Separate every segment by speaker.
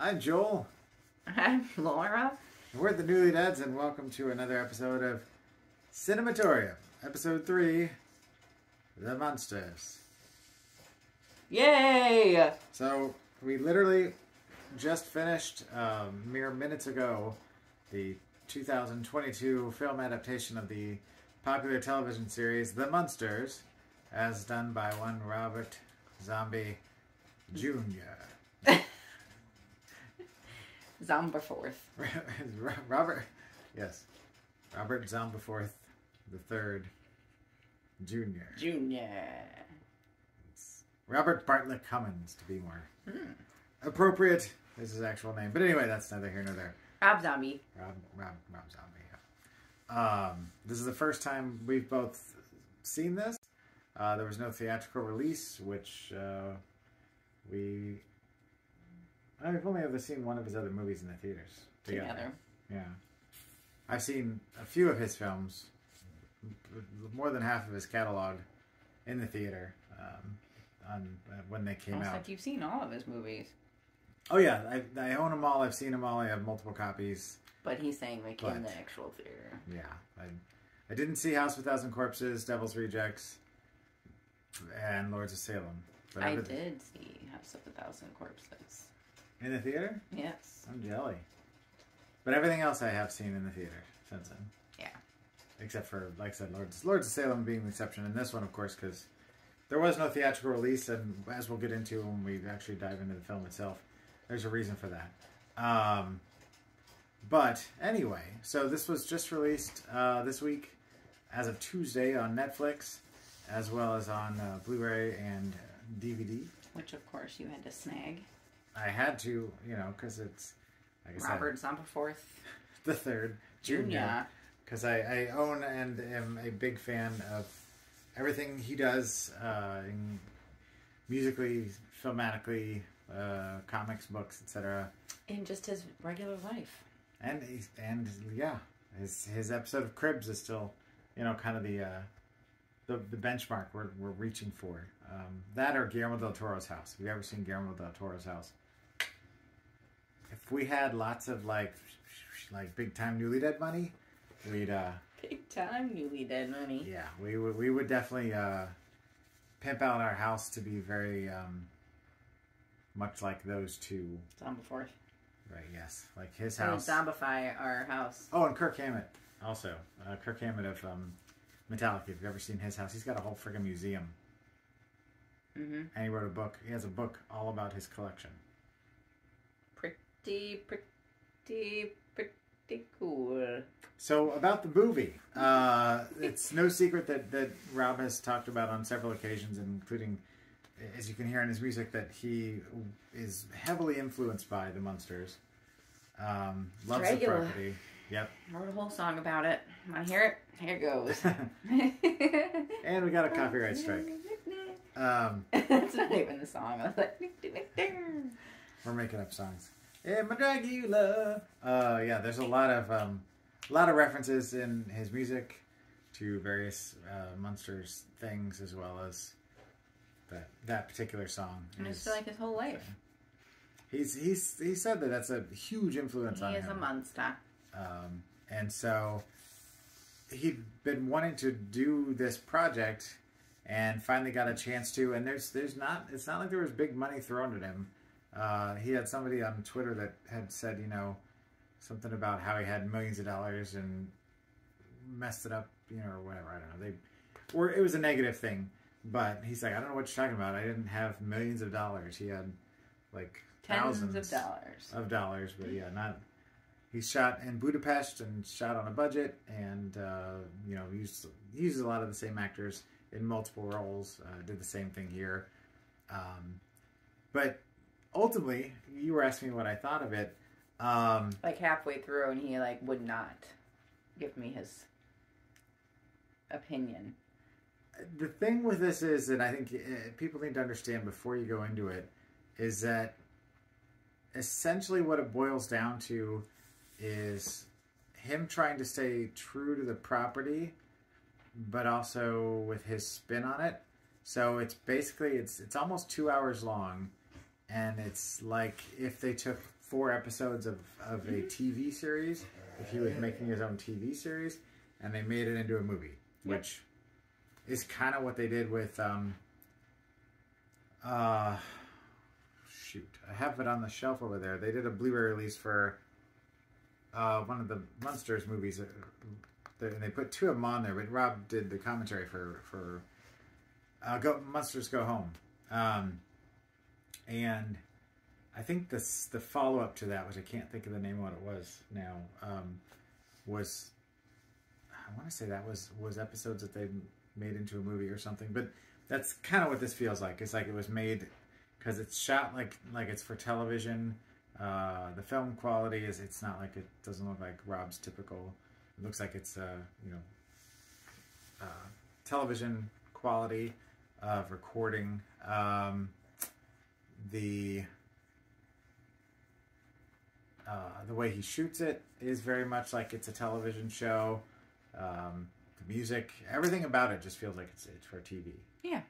Speaker 1: I'm Joel.
Speaker 2: I'm Laura.
Speaker 1: We're the Newlydeads, and welcome to another episode of Cinematorium, Episode 3, The Munsters.
Speaker 2: Yay!
Speaker 1: So, we literally just finished, mere minutes ago, the 2022 film adaptation of the popular television series The Munsters, as done by one Robert Zombie Jr.
Speaker 2: Zombiforth.
Speaker 1: Robert Zombiforth the Third Jr. Robert Bartlett Cummins, to be more appropriate. Is his actual name, but anyway, that's neither here nor there.
Speaker 2: Rob Zombie.
Speaker 1: Rob Zombie. Yeah. This is the first time we've both seen this. There was no theatrical release, which I've only ever seen one of his other movies in the theaters together. Yeah. I've seen a few of his films, more than half of his catalog, in the theater when they came out.
Speaker 2: Like you've seen all of his movies.
Speaker 1: Oh yeah, I own them all. I've seen them all. I have multiple copies.
Speaker 2: But he's saying in the actual theater.
Speaker 1: Yeah, I didn't see House of a Thousand Corpses, Devil's Rejects, and Lords of Salem. But
Speaker 2: I did see House of a Thousand Corpses.
Speaker 1: In the theater?
Speaker 2: Yes.
Speaker 1: I'm jelly. But everything else I have seen in the theater since then.
Speaker 2: Yeah.
Speaker 1: Except for, like I said, Lords of Salem being the exception in this one, of course, because there was no theatrical release, and as we'll get into when we actually dive into the film itself, there's a reason for that. But anyway, so this was just released this week as of Tuesday on Netflix, as well as on Blu-ray and DVD.
Speaker 2: Which, of course, you had to snag.
Speaker 1: I had to, because it's, like I said,
Speaker 2: Robert Zombiforth
Speaker 1: the Third Jr. Because I own and am a big fan of everything he does, musically, filmatically, comics, books, etc.
Speaker 2: In just his regular life.
Speaker 1: And his episode of Cribs is still, kind of the benchmark we're reaching for. That or Guillermo del Toro's house. Have you ever seen Guillermo del Toro's house? If we had lots of like big time Newlyded money, we'd
Speaker 2: big time Newlyded money.
Speaker 1: Yeah, we would definitely pimp out our house to be very much like those two.
Speaker 2: Zombiforth.
Speaker 1: Right. Yes, like his house.
Speaker 2: Zombify our house.
Speaker 1: Oh, and Kirk Hammett also. Kirk Hammett of Metallica. If you've ever seen his house, he's got a whole friggin' museum. And he wrote a book. He has a book all about his collection.
Speaker 2: Pretty cool.
Speaker 1: So about the movie, it's no secret that Rob has talked about on several occasions, including, as you can hear in his music, that he is heavily influenced by the Munsters. Loves the property. Yep.
Speaker 2: I wrote a whole song about it. Want to hear it? Here it goes.
Speaker 1: And we got a copyright strike.
Speaker 2: That's the name of the song. I was like,
Speaker 1: we're making up songs. Hey, my Dragula. Yeah, there's a lot of references in his music to various Munsters things, as well as that particular song.
Speaker 2: And it's like his whole life.
Speaker 1: He said that's a huge influence on him.
Speaker 2: He is a monster.
Speaker 1: And so he'd been wanting to do this project and finally got a chance to, and it's not like there was big money thrown at him. He had somebody on Twitter that had said, something about how he had millions of dollars and messed it up, or whatever. I don't know. It was a negative thing, but he's like, I don't know what you're talking about. I didn't have millions of dollars. He had like thousands of dollars, but yeah, not. He shot in Budapest and shot on a budget, and used a lot of the same actors in multiple roles. Did the same thing here, but ultimately, you were asking me what I thought of it.
Speaker 2: Like halfway through, and he would not give me his opinion.
Speaker 1: The thing with this is that I think people need to understand before you go into it is that essentially what it boils down to is him trying to stay true to the property, but also with his spin on it. So it's basically, it's almost 2 hours long, and it's like if they took 4 episodes of a TV series if he was making his own TV series, and they made it into a movie, which is kind of what they did with shoot, I have it on the shelf over there. They did a Blu-ray release for one of the Munsters movies, and they put 2 of them on there, but Rob did the commentary for Munsters Go Home. And I think the follow-up to that, which I can't think of the name of what it was now, was, I want to say that was episodes that they made into a movie or something, but that's kind of what this feels like. It's like it was made, because it's shot like it's for television. The film quality it's not like, it doesn't look like Rob's typical. It looks like it's television quality of recording. The way he shoots it is very much like it's a television show. The music, everything about it just feels like it's for TV.
Speaker 2: Yeah.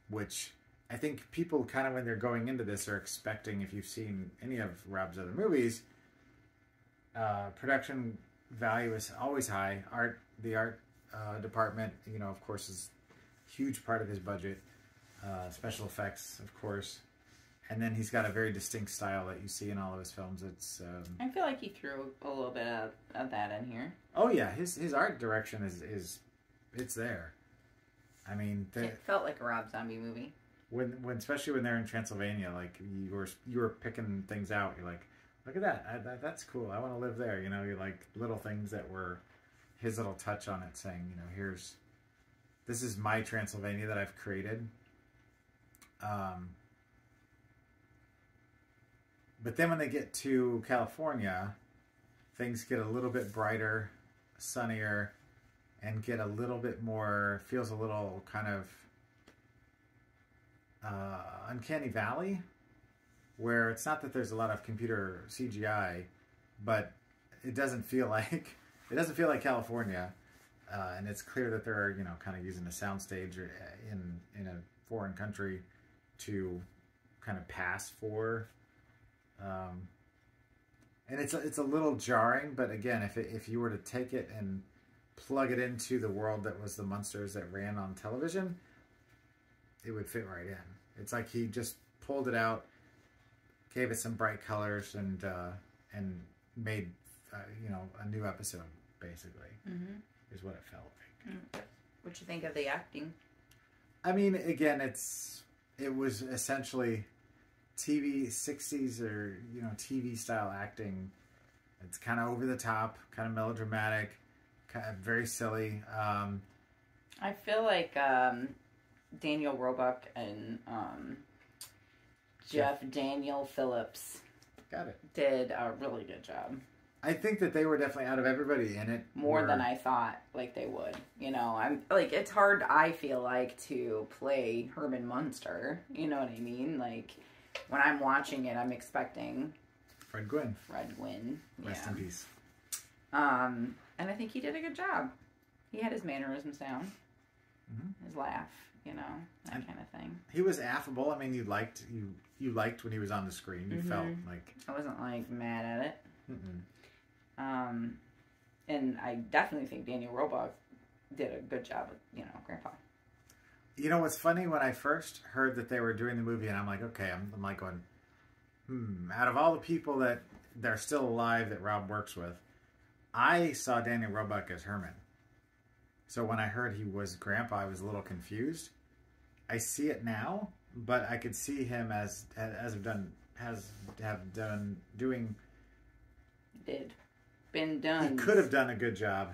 Speaker 1: Which I think people kind of, when they're going into this, are expecting, if you've seen any of Rob's other movies, production value is always high. The art department, of course, is a huge part of his budget. Special effects, of course. And then he's got a very distinct style that you see in all of his films. It's
Speaker 2: I feel like he threw a little bit of that in here.
Speaker 1: Oh yeah, his art direction is it's there. I mean,
Speaker 2: it felt like a Rob Zombie movie.
Speaker 1: When especially when they're in Transylvania, like you were picking things out. You're like, look at that, that's cool. I want to live there. You're like little things that were his little touch on it, saying, this is my Transylvania that I've created. But then when they get to California, things get a little bit brighter, sunnier, and get a little bit more, feels a little kind of uncanny valley, where it's not that there's a lot of computer CGI, but it doesn't feel like California, and it's clear that they're kind of using a soundstage in a foreign country to kind of pass for. And it's a little jarring, but again, if you were to take it and plug it into the world that was the Munsters that ran on television, it would fit right in. It's like he just pulled it out, gave it some bright colors, and made a new episode, basically. Mm-hmm. Is what it felt like.
Speaker 2: Mm-hmm. What'd you think of the acting?
Speaker 1: I mean, again, it was essentially TV 60s or TV style acting. It's kind of over the top, kind of melodramatic, kind of very silly.
Speaker 2: I feel like Daniel Roebuck and Jeff Daniel Phillips did a really good job.
Speaker 1: I think that they were definitely, out of everybody in it,
Speaker 2: more than I thought like they would. I'm like, it's hard, I feel like, to play Herman Munster. You know what I mean? Like, when I'm watching it, I'm expecting
Speaker 1: Fred Gwynn.
Speaker 2: Rest
Speaker 1: in peace.
Speaker 2: And I think he did a good job. He had his mannerisms down, his laugh, that kind of thing.
Speaker 1: He was affable. I mean, you liked when he was on the screen. You felt like,
Speaker 2: I wasn't like mad at it. And I definitely think Daniel Roebuck did a good job with Grandpa.
Speaker 1: What's funny, when I first heard that they were doing the movie, and I'm like, okay, I'm like going, out of all the people that are still alive that Rob works with, I saw Daniel Roebuck as Herman. So when I heard he was Grandpa, I was a little confused. I see it now, but I could see him
Speaker 2: He
Speaker 1: could have done a good job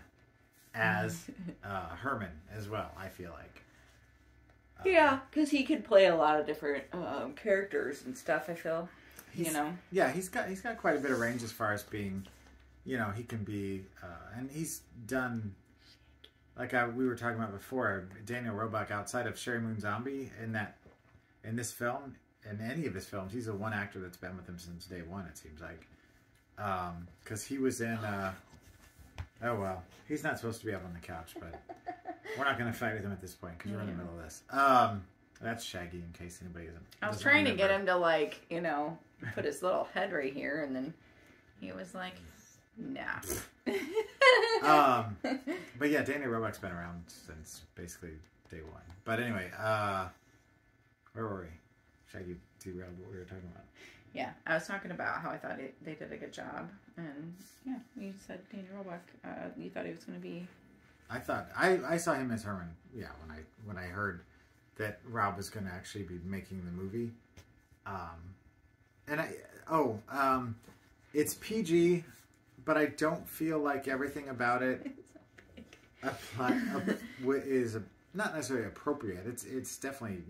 Speaker 1: as Herman as well, I feel like.
Speaker 2: Yeah, because he could play a lot of different characters and stuff, I feel.
Speaker 1: Yeah, he's got quite a bit of range as far as being, he can be, and he's done, like we were talking about before, Daniel Roebuck, outside of Sherry Moon Zombie, in this film, in any of his films, he's the one actor that's been with him since day one, it seems like. Because he was in, oh well, he's not supposed to be up on the couch, but we're not going to fight with him at this point, because we're in the middle of this. That's Shaggy, in case anybody isn't.
Speaker 2: I was trying to get him to, like, put his little head right here, and then he was like, nah.
Speaker 1: But yeah, Danny Roebuck's been around since basically day one. But anyway, where were we? Shaggy derailed what we were talking about.
Speaker 2: Yeah, I was talking about how I thought they did a good job, and yeah, you said Danny Roebuck. You thought he was going to be.
Speaker 1: I thought I saw him as Herman. Yeah, when I heard that Rob was going to actually be making the movie, it's PG, but I don't feel like everything about it is not necessarily appropriate. It's definitely,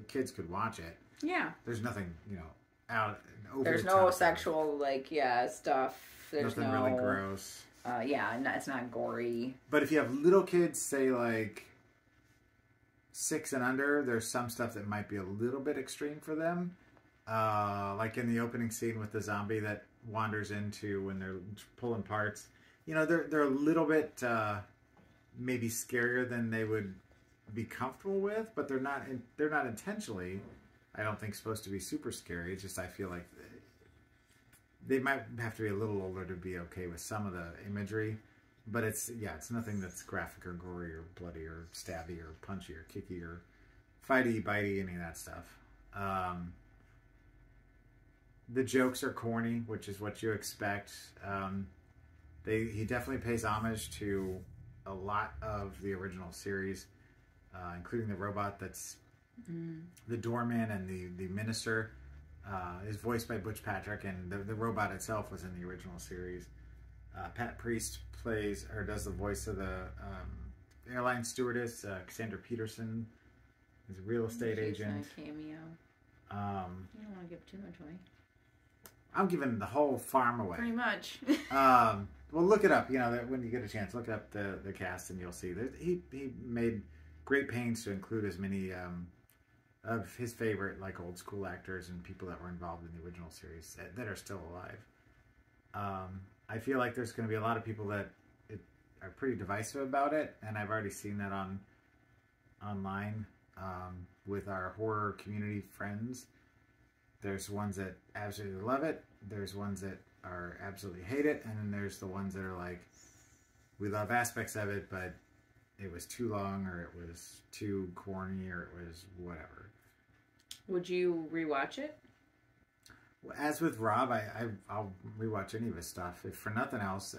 Speaker 1: kids could watch it.
Speaker 2: Yeah.
Speaker 1: There's nothing, out over.
Speaker 2: There's no sexual stuff. There's
Speaker 1: nothing really gross.
Speaker 2: It's not gory.
Speaker 1: But if you have little kids, say like 6 and under, there's some stuff that might be a little bit extreme for them. Like in the opening scene with the zombie that wanders into when they're pulling parts. They're a little bit maybe scarier than they would be comfortable with, but they're not intentionally, I don't think, supposed to be super scary. It's just I feel like they might have to be a little older to be okay with some of the imagery, but it's nothing that's graphic or gory or bloody or stabby or punchy or kicky or fighty, bitey, any of that stuff. The jokes are corny, which is what you expect. He definitely pays homage to a lot of the original series, including the robot that's the doorman and the minister is voiced by Butch Patrick, and the robot itself was in the original series. Pat Priest does the voice of the airline stewardess. Cassandra Peterson is a real estate agent.
Speaker 2: A cameo. You don't want to give too much away.
Speaker 1: I'm giving the whole farm away.
Speaker 2: Pretty much.
Speaker 1: Well, look it up. When you get a chance, look up the cast, and you'll see that he made great pains to include as many of his favorite old school actors and people that were involved in the original series that are still alive. I feel like there's going to be a lot of people that are pretty divisive about it, and I've already seen that online with our horror community friends. There's ones that absolutely love it. There's ones that are absolutely hate it, and then there's the ones that are like, we love aspects of it, but it was too long, or it was too corny, or it was whatever.
Speaker 2: Would you rewatch it?
Speaker 1: As with Rob, I'll rewatch any of his stuff, if for nothing else.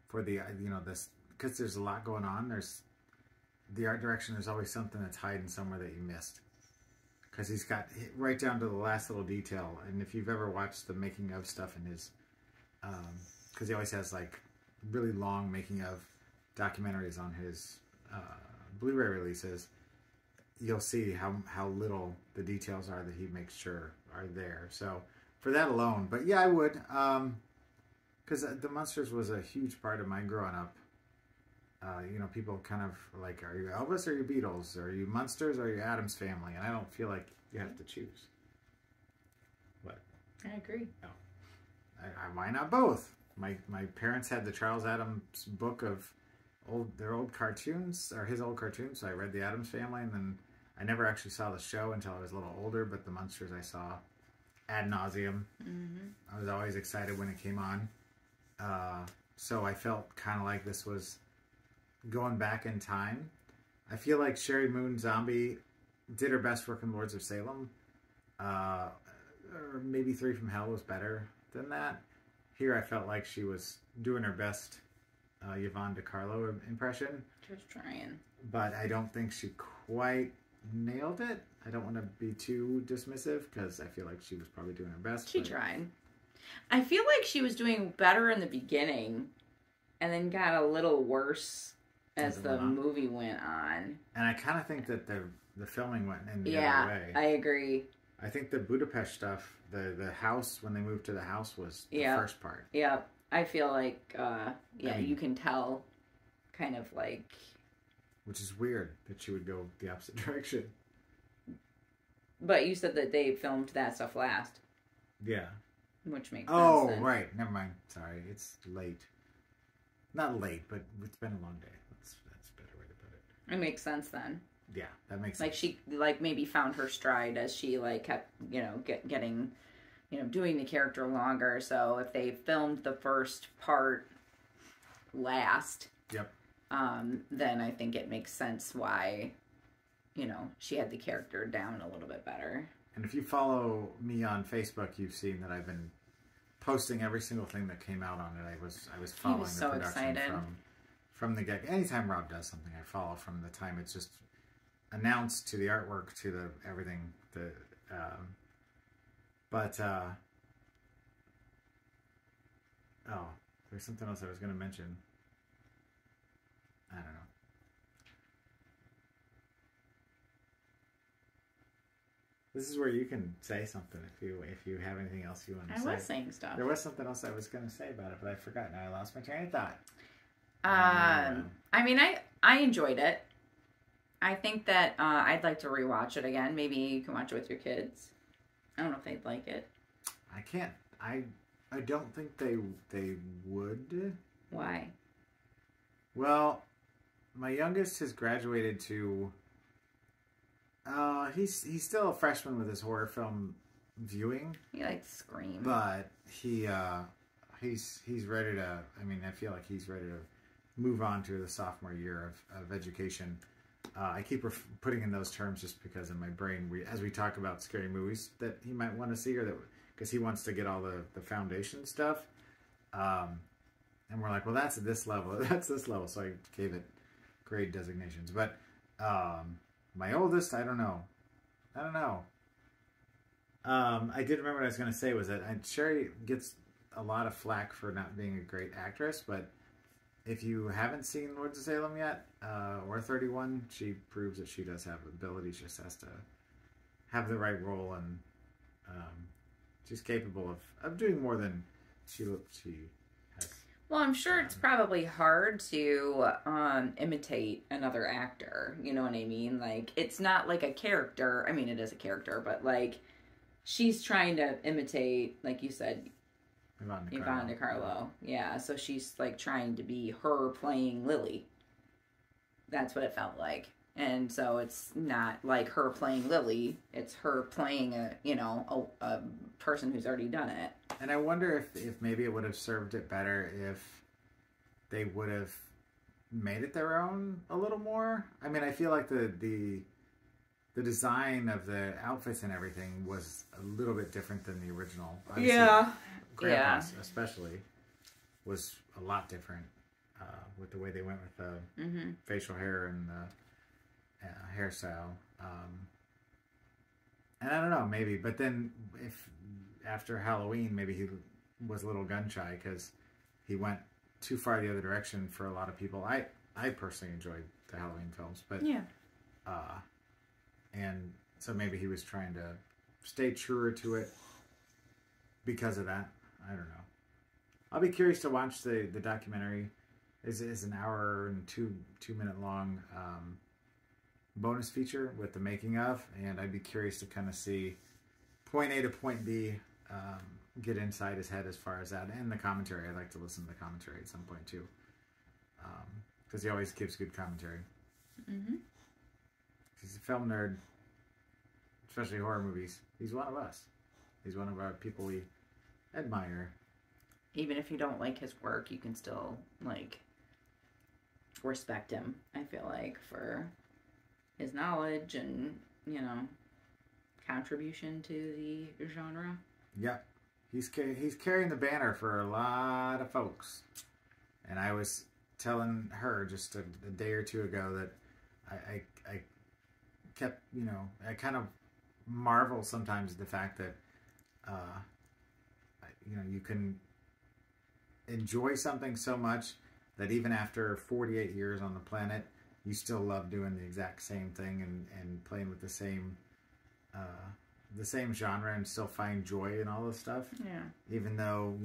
Speaker 1: For the this, because there's a lot going on. There's the art direction. There's always something that's hiding somewhere that you missed. Because he's got right down to the last little detail. And if you've ever watched the making of stuff in his, because he always has really long making of documentaries on his Blu-ray releases, you'll see how little the details are that he makes sure are there. So for that alone, but yeah, I would, because the Munsters was a huge part of my growing up. People kind of like, are you Elvis or are you Beatles? Are you Munsters or are you Addams Family? And I don't feel like you have to choose. What?
Speaker 2: I agree.
Speaker 1: No. Why not both? My parents had the Charles Addams book of their old cartoons, or his old cartoons, so I read the Addams Family, and then I never actually saw the show until I was a little older, but the Munsters I saw ad nauseum. Mm-hmm. I was always excited when it came on. So I felt kind of like this was going back in time. I feel like Sherry Moon Zombie did her best work in Lords of Salem. Or maybe Three from Hell was better than that. Here I felt like she was doing her best Yvonne DiCarlo impression.
Speaker 2: Just trying.
Speaker 1: But I don't think she quite nailed it. I don't want to be too dismissive because I feel like she was probably doing her best.
Speaker 2: She tried. I feel like she was doing better in the beginning and then got a little worse as the movie went on. And
Speaker 1: I kind of think that the filming went in the other way.
Speaker 2: I agree.
Speaker 1: I think the Budapest stuff, the house, when they moved to the house, was the first part.
Speaker 2: Yeah. I feel like, you can tell kind of like...
Speaker 1: Which is weird that she would go the opposite direction.
Speaker 2: But you said that they filmed that stuff last.
Speaker 1: Yeah.
Speaker 2: Which makes sense.
Speaker 1: Oh, right. Never mind. Sorry. It's late. Not late, but it's been a long day. That's a better way to put it.
Speaker 2: It makes sense then.
Speaker 1: Yeah, that makes sense.
Speaker 2: Like she maybe found her stride as she kept, getting doing the character longer. So if they filmed the first part last,
Speaker 1: yep.
Speaker 2: Then I think it makes sense why, she had the character down a little bit better.
Speaker 1: And if you follow me on Facebook, you've seen that I've been posting every single thing that came out on it. I was following the production from the get. Anytime Rob does something, I follow from the time it's just announced to the artwork to the everything. There's something else I was going to mention. I don't know. This is where you can say something if you have anything else you want to say.
Speaker 2: I was saying stuff.
Speaker 1: There was something else I was going to say about it, but I forgot. Now I lost my train of thought.
Speaker 2: I mean, I enjoyed it. I think that I'd like to rewatch it again. Maybe you can watch it with your kids. I don't know if they'd like it.
Speaker 1: I can't. I don't think they would.
Speaker 2: Why?
Speaker 1: Well, my youngest has graduated to. He's still a freshman with his horror film viewing.
Speaker 2: He likes Scream,
Speaker 1: but he's ready to. I mean, I feel like he's ready to move on to the sophomore year of education. I keep putting in those terms just because in my brain, as we talk about scary movies that he might want to see, or that because he wants to get all the foundation stuff, and we're like, well, that's at this level, that's this level. So I gave it grade designations, but my oldest, I don't know. I did remember what I was going to say was that Sherry gets a lot of flack for not being a great actress, but if you haven't seen Lords of Salem yet, or 31, she proves that she does have abilities. She just has to have the right role, and she's capable of doing more than she has.
Speaker 2: Well, I'm sure it's probably hard to imitate another actor. You know what I mean? Like, it's not like a character. I mean, it is a character, but like, she's trying to imitate, like you said, Yvonne DiCarlo. Yeah, so she's like trying to be her playing Lily. That's what it felt like. And so it's not like her playing Lily. It's her playing a person who's already done it.
Speaker 1: And I wonder if maybe it would have served it better if they would have made it their own a little more. I mean, I feel like the design of the outfits and everything was a little bit different than the original. Obviously, Grandpa's especially was a lot different with the way they went with the facial hair and the hairstyle. And I don't know, maybe. But then if after Halloween, maybe he was a little gun shy because he went too far the other direction for a lot of people. I personally enjoyed the Halloween films, but and so maybe he was trying to stay truer to it because of that. I don't know. I'll be curious to watch the documentary. It's an hour and two minute long bonus feature with the making of, and I'd be curious to kind of see point A to point B, get inside his head as far as that, and the commentary. I'd like to listen to the commentary at some point too, because he always gives good commentary. He's a film nerd, especially horror movies. He's one of us. He's one of our people we admire.
Speaker 2: Even if you don't like his work, you can still like respect him. I feel like for his knowledge and contribution to the genre.
Speaker 1: Yeah, he's carrying the banner for a lot of folks. And I was telling her just a day or two ago that I kept I kind of marvel sometimes at the fact that you can enjoy something so much that even after 48 years on the planet, you still love doing the exact same thing and playing with the same genre and still find joy in all this stuff.
Speaker 2: Yeah.
Speaker 1: Even though,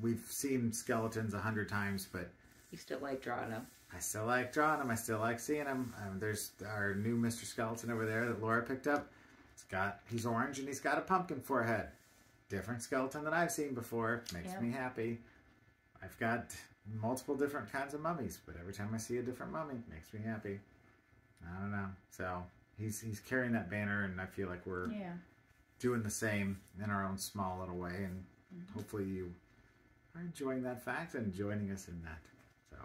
Speaker 1: we've seen skeletons 100 times, but
Speaker 2: you still like drawing them.
Speaker 1: I still like drawing them. I still like seeing them. There's our new Mr. Skeleton over there that Laura picked up. He's orange and he's got a pumpkin forehead. Different skeleton than I've seen before. Makes me happy. I've got multiple different kinds of mummies, but every time I see a different mummy, it makes me happy. I don't know. So he's carrying that banner, and I feel like we're doing the same in our own small little way, and hopefully you are enjoying that fact and joining us in that. So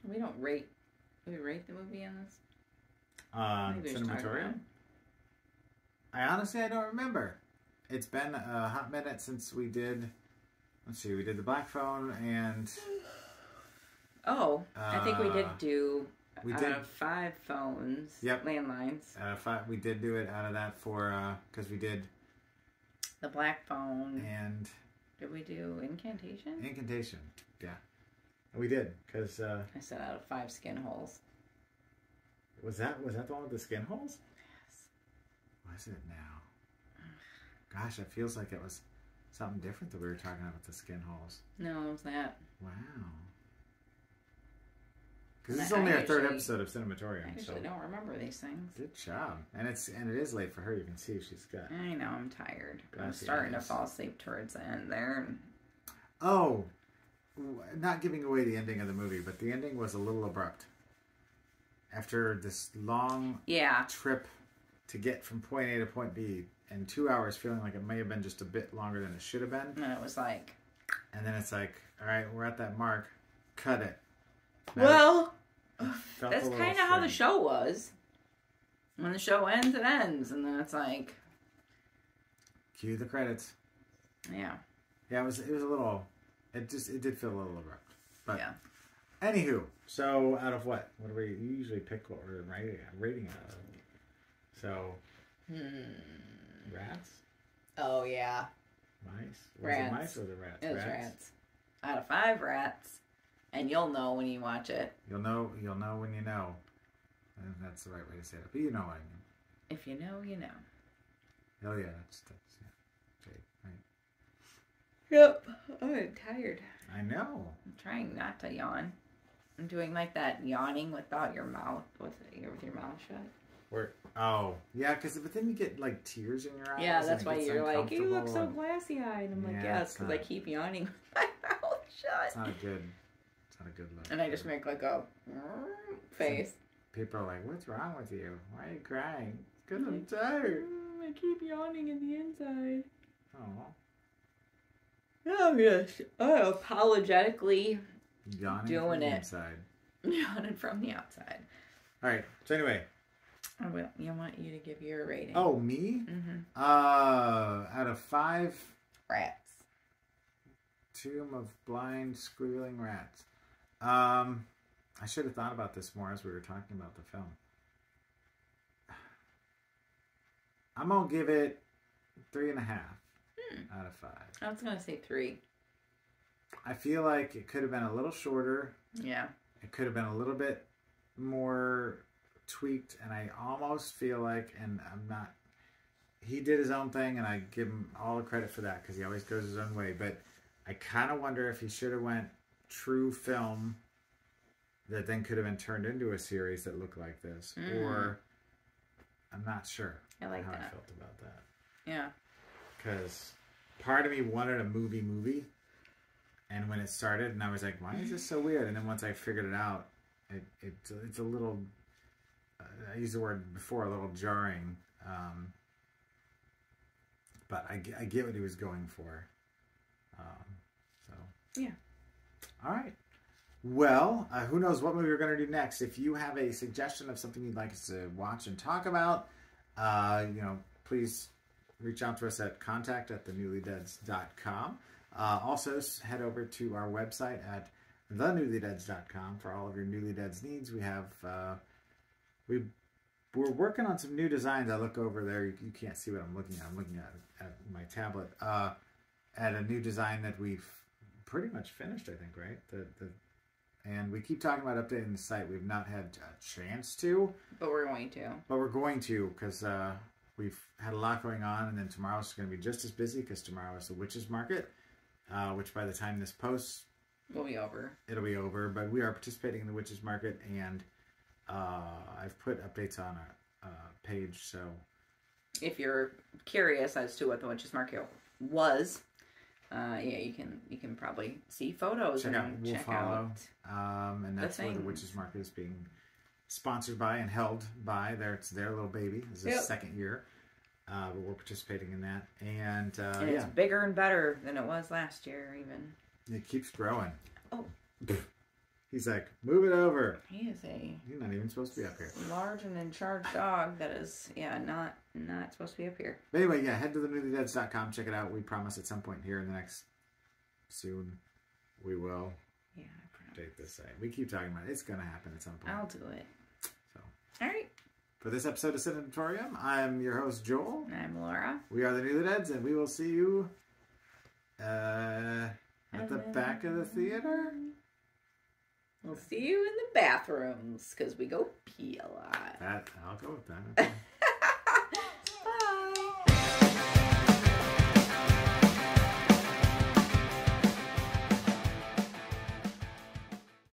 Speaker 2: we don't rate. Do we rate the movie in this?
Speaker 1: Cinematorium. I don't remember. It's been a hot minute since we did. Let's see, we did the Black Phone and.
Speaker 2: Oh, I think we did do.
Speaker 1: We
Speaker 2: out
Speaker 1: did
Speaker 2: of 5 phones.
Speaker 1: Yep.
Speaker 2: Landlines.
Speaker 1: 5. We did do it out of that for because we did
Speaker 2: the Black Phone.
Speaker 1: And
Speaker 2: did we do Incantation?
Speaker 1: Incantation, yeah, we did because
Speaker 2: I said out of 5 skin holes.
Speaker 1: Was that the one with the skin holes?
Speaker 2: Yes.
Speaker 1: Was it now? Gosh, it feels like it was something different that we were talking about with the skin holes.
Speaker 2: No, it was that.
Speaker 1: Wow. Because this is only our 3rd episode of Cinematorium.
Speaker 2: I usually don't remember these things.
Speaker 1: Good job. And it is late for her. You can see she's got.
Speaker 2: I know, I'm tired. I'm starting to fall asleep towards the end there.
Speaker 1: Oh, not giving away the ending of the movie, but the ending was a little abrupt. After this long trip to get from point A to point B, in 2 hours, feeling like it may have been just a bit longer than it should have been.
Speaker 2: And it was like.
Speaker 1: And then it's like, all right, we're at that mark. Cut it.
Speaker 2: Well, that's kind of how the show was. When the show ends, it ends, and then it's like.
Speaker 1: Cue the credits.
Speaker 2: Yeah.
Speaker 1: Yeah, it was a little. It did feel a little abrupt. But
Speaker 2: yeah.
Speaker 1: Anywho, so out of what? What do we usually pick? What we're rating out of? So. Rats.
Speaker 2: Oh yeah.
Speaker 1: Mice. Was
Speaker 2: Rats.
Speaker 1: it mice or the rats?
Speaker 2: It was rats. Out of 5 rats, and you'll know when you watch it.
Speaker 1: You'll know when you know. And that's the right way to say it. But you know what I mean.
Speaker 2: If you know, you know.
Speaker 1: Oh yeah, that's yeah. Okay, right.
Speaker 2: Yep. I'm tired.
Speaker 1: I know.
Speaker 2: I'm trying not to yawn. I'm doing like that yawning without your mouth, with your mouth shut.
Speaker 1: Yeah, but then you get like tears in your eyes.
Speaker 2: Yeah, that's why you're like, you look so glassy-eyed. I'm like, yes, because I keep yawning with my mouth shut.
Speaker 1: It's not a good look.
Speaker 2: And I just make like a face.
Speaker 1: People are like, what's wrong with you? Why are you crying? Because I'm tired.
Speaker 2: I keep yawning in the inside.
Speaker 1: Oh.
Speaker 2: I'm just apologetically
Speaker 1: yawning
Speaker 2: doing
Speaker 1: from the
Speaker 2: it.
Speaker 1: Inside.
Speaker 2: Yawning from the outside.
Speaker 1: All right. So anyway.
Speaker 2: I want you to give your rating.
Speaker 1: Oh, me?
Speaker 2: Mm-hmm.
Speaker 1: Out of 5
Speaker 2: rats.
Speaker 1: Tomb of blind, squealing rats. I should have thought about this more as we were talking about the film. I'm gonna give it 3.5 out of 5.
Speaker 2: I was gonna say 3.
Speaker 1: I feel like it could have been a little shorter.
Speaker 2: Yeah.
Speaker 1: It could have been a little bit more tweaked, and I almost feel like, and I'm not, he did his own thing, and I give him all the credit for that because he always goes his own way, but I kind of wonder if he should have went true film that then could have been turned into a series that looked like this, or I'm not sure
Speaker 2: I like
Speaker 1: how
Speaker 2: that.
Speaker 1: I felt about that.
Speaker 2: Yeah.
Speaker 1: Because part of me wanted a movie, and when it started, and I was like, why is this so weird? And then once I figured it out, it's a little, I used the word before, a little jarring, but I get what he was going for. So
Speaker 2: yeah. All
Speaker 1: right. Well, who knows what movie we're going to do next? If you have a suggestion of something you'd like us to watch and talk about, please reach out to us at contact@thenewlydeads.com. Also, head over to our website at thenewlydeads.com for all of your Newlydeads needs. We have we're working on some new designs. I look over there. You can't see what I'm looking at. I'm looking at my tablet. At a new design that we've pretty much finished, I think, right? And we keep talking about updating the site. We've not had a chance to.
Speaker 2: But we're going to.
Speaker 1: But we're going to, because we've had a lot going on, and then tomorrow's going to be just as busy, because tomorrow is the Witches Market, which by the time this posts...
Speaker 2: will be over.
Speaker 1: It'll be over, but we are participating in the Witches Market, and I've put updates on our page, so... If
Speaker 2: you're curious as to what the Witches Market was... you can probably see photos
Speaker 1: check out and that's where the
Speaker 2: things.
Speaker 1: Witches Market is being sponsored by and held by. It's their little baby. This is the second year. But we're participating in that. And
Speaker 2: it's bigger and better than it was last year, even.
Speaker 1: It keeps growing.
Speaker 2: Oh.
Speaker 1: He's like, move it over.
Speaker 2: He is a...
Speaker 1: You're not even supposed to be up here.
Speaker 2: Large and in charge dog that is, not supposed to be up here.
Speaker 1: But anyway, head to the newlydeads.com. Check it out. We promise at some point here in the next... Soon, we will update this site. We keep talking about it. It's going to happen at some point.
Speaker 2: I'll do it.
Speaker 1: So,
Speaker 2: all right.
Speaker 1: For this episode of Cinematorium, I'm your host, Joel.
Speaker 2: And I'm Laura.
Speaker 1: We are the Newlydeads, and we will see you at the back of the theater.
Speaker 2: We'll see you in the bathrooms, because we go pee a lot.
Speaker 1: I'll go with that.